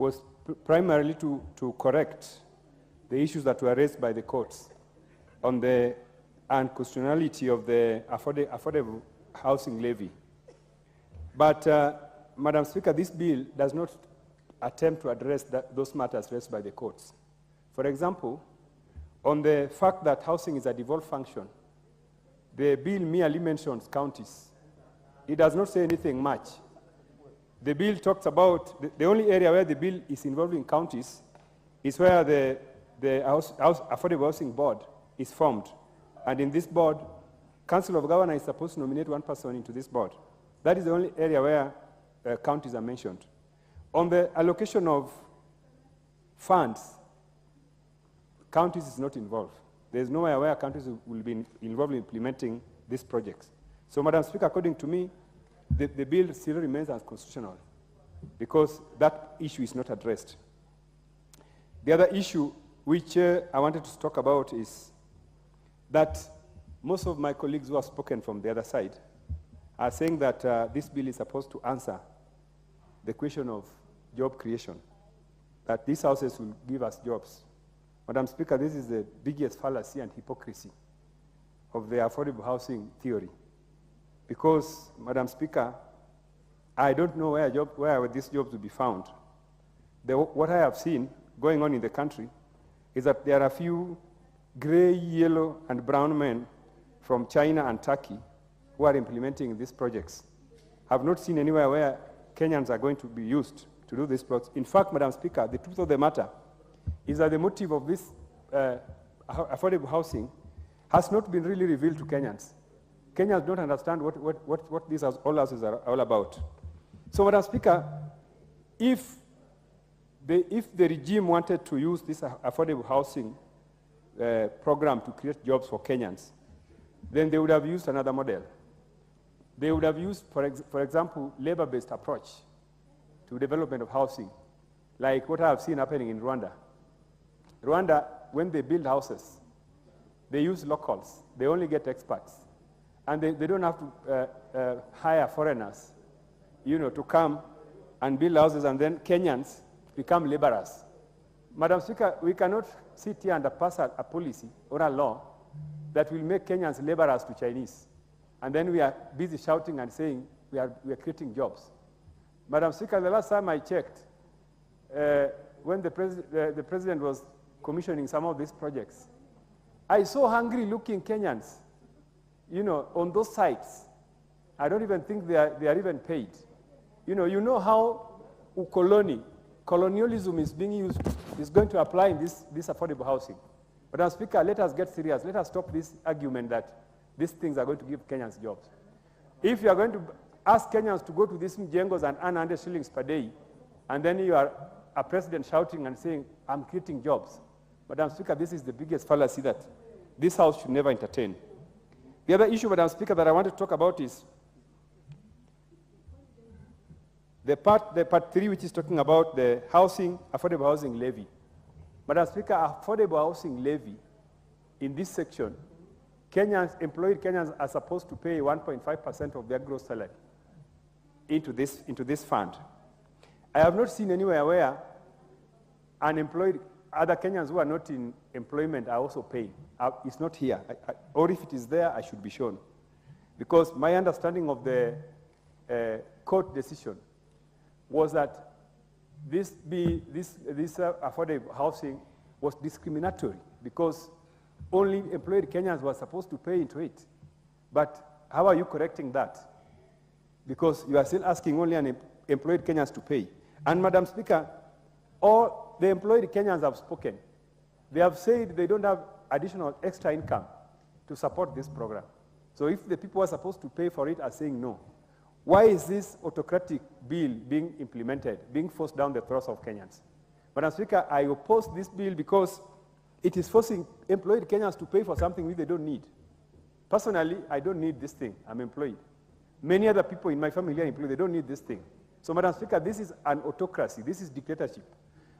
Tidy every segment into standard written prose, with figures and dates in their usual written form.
was primarily to correct the issues that were raised by the courts on the unconstitutionality of the affordable housing levy. But, Madam Speaker, this bill does not attempt to address those matters raised by the courts. For example, on the fact that housing is a devolved function, the bill merely mentions counties. It does not say anything much. The bill talks about, the only area where the bill is involving counties is where the Affordable Housing Board is formed. And in this board, Council of Governors is supposed to nominate one person into this board. That is the only area where counties are mentioned. On the allocation of funds, counties is not involved. There's nowhere where counties will be involved in implementing these projects. So, Madam Speaker, according to me, the bill still remains unconstitutional because that issue is not addressed. The other issue which I wanted to talk about is that most of my colleagues who have spoken from the other side are saying that this bill is supposed to answer the question of job creation, that these houses will give us jobs. Madam Speaker, this is the biggest fallacy and hypocrisy of the affordable housing theory. Because, Madam Speaker, I don't know where these jobs will be found. What I have seen going on in the country is that there are a few gray, yellow, and brown men from China and Turkey who are implementing these projects. I have not seen anywhere where Kenyans are going to be used to do these projects. In fact, Madam Speaker, the truth of the matter is that the motive of this affordable housing has not been really revealed to Kenyans. Kenyans don't understand what these all houses are all about. So, Madam Speaker, if the regime wanted to use this affordable housing program to create jobs for Kenyans, then they would have used another model. They would have used, for example, labor-based approach to development of housing, like what I have seen happening in Rwanda. Rwanda, when they build houses, they use locals. They only get experts. And they don't have to hire foreigners, to come and build houses, and then Kenyans become laborers. Madam Speaker, we cannot sit here and pass a policy or a law that will make Kenyans laborers to Chinese. And then we are busy shouting and saying we are creating jobs. Madam Speaker, the last time I checked, when the president was commissioning some of these projects, I saw hungry-looking Kenyans, on those sites. I don't even think they are even paid. You know how colonialism is being used, is going to apply in this affordable housing. Madam Speaker, let us get serious. Let us stop this argument that these things are going to give Kenyans jobs. If you are going to ask Kenyans to go to these mjengos and earn 100 shillings per day, and then you are a president shouting and saying, I'm creating jobs. Madam Speaker, this is the biggest fallacy that this House should never entertain. The other issue, Madam Speaker, that I want to talk about is the part 3, which is talking about the affordable housing levy. Madam Speaker, affordable housing levy, in this section, employed Kenyans are supposed to pay 1.5% of their gross salary into this fund. I have not seen anywhere where other Kenyans who are not in employment are also paying. It's not here. Or if it is there, I should be shown. Because my understanding of the court decision was that this affordable housing was discriminatory because only employed Kenyans were supposed to pay into it. But how are you correcting that? Because you are still asking only employed Kenyans to pay. And Madam Speaker, all the employed Kenyans have spoken. They have said they don't have additional extra income to support this program. So if the people who are supposed to pay for it are saying no, why is this autocratic bill being implemented, being forced down the throats of Kenyans? Madam Speaker, I oppose this bill because it is forcing employed Kenyans to pay for something which they don't need. Personally, I don't need this thing. I'm employed. Many other people in my family are employed. They don't need this thing. So, Madam Speaker, this is an autocracy. This is dictatorship.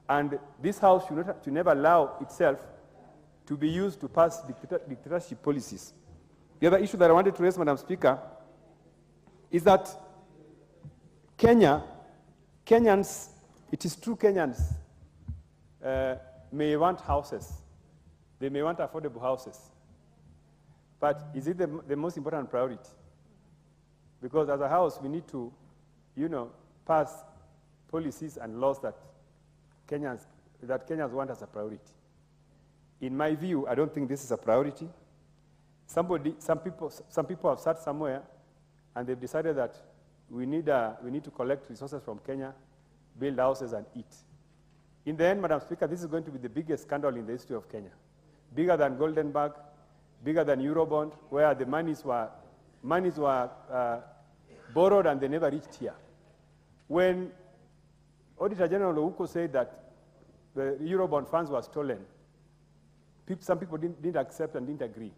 And this House should never allow itself to be used to pass dictatorship policies. The other issue that I wanted to raise, Madam Speaker, is that Kenyans it is true Kenyans may want houses. They may want affordable houses. But is it the most important priority? Because as a house, we need to, pass policies and laws that Kenyans want as a priority. In my view, I don't think this is a priority. Some people have sat somewhere and they've decided that we need to collect resources from Kenya, build houses and eat. In the end, Madam Speaker, this is going to be the biggest scandal in the history of Kenya. Bigger than Goldenberg, bigger than Eurobond, where the monies were borrowed and they never reached here. When Auditor General Ouko said that the Eurobond funds were stolen, some people didn't accept and didn't agree.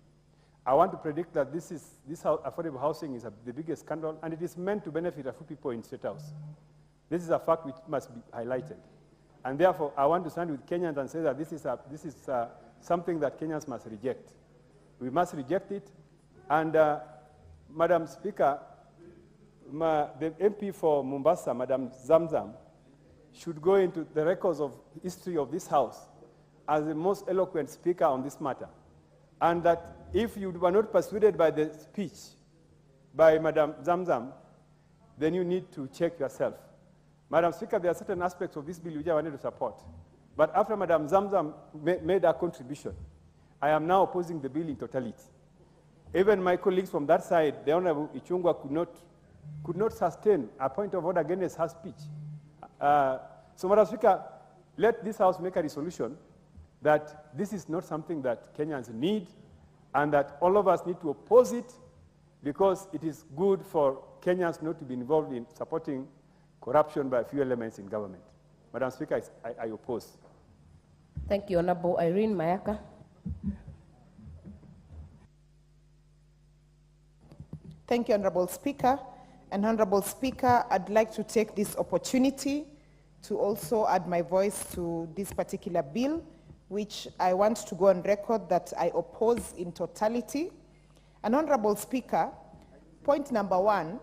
I want to predict that this affordable housing is the biggest scandal, and it is meant to benefit a few people in State House. This is a fact which must be highlighted. And therefore, I want to stand with Kenyans and say that this is something that Kenyans must reject. We must reject it. And Madam Speaker, the MP for Mombasa, Madam Zamzam, should go into the records of history of this House as the most eloquent speaker on this matter. And that if you were not persuaded by the speech by Madam Zamzam, then you need to check yourself. Madam Speaker, there are certain aspects of this bill which I wanted to support. But after Madam Zamzam made her contribution, I am now opposing the bill in totality. Even my colleagues from that side, the Honorable Ichungwa could not sustain a point of order against her speech. So Madam Speaker, let this House make a resolution that this is not something that Kenyans need, and that all of us need to oppose it because it is good for Kenyans not to be involved in supporting corruption by a few elements in government. Madam Speaker, I oppose. Thank you, Honorable Irene Mayaka. Thank you, Honorable Speaker. And Honorable Speaker, I'd like to take this opportunity to also add my voice to this particular bill, which I want to go on record that I oppose in totality. And Honorable Speaker, point number one,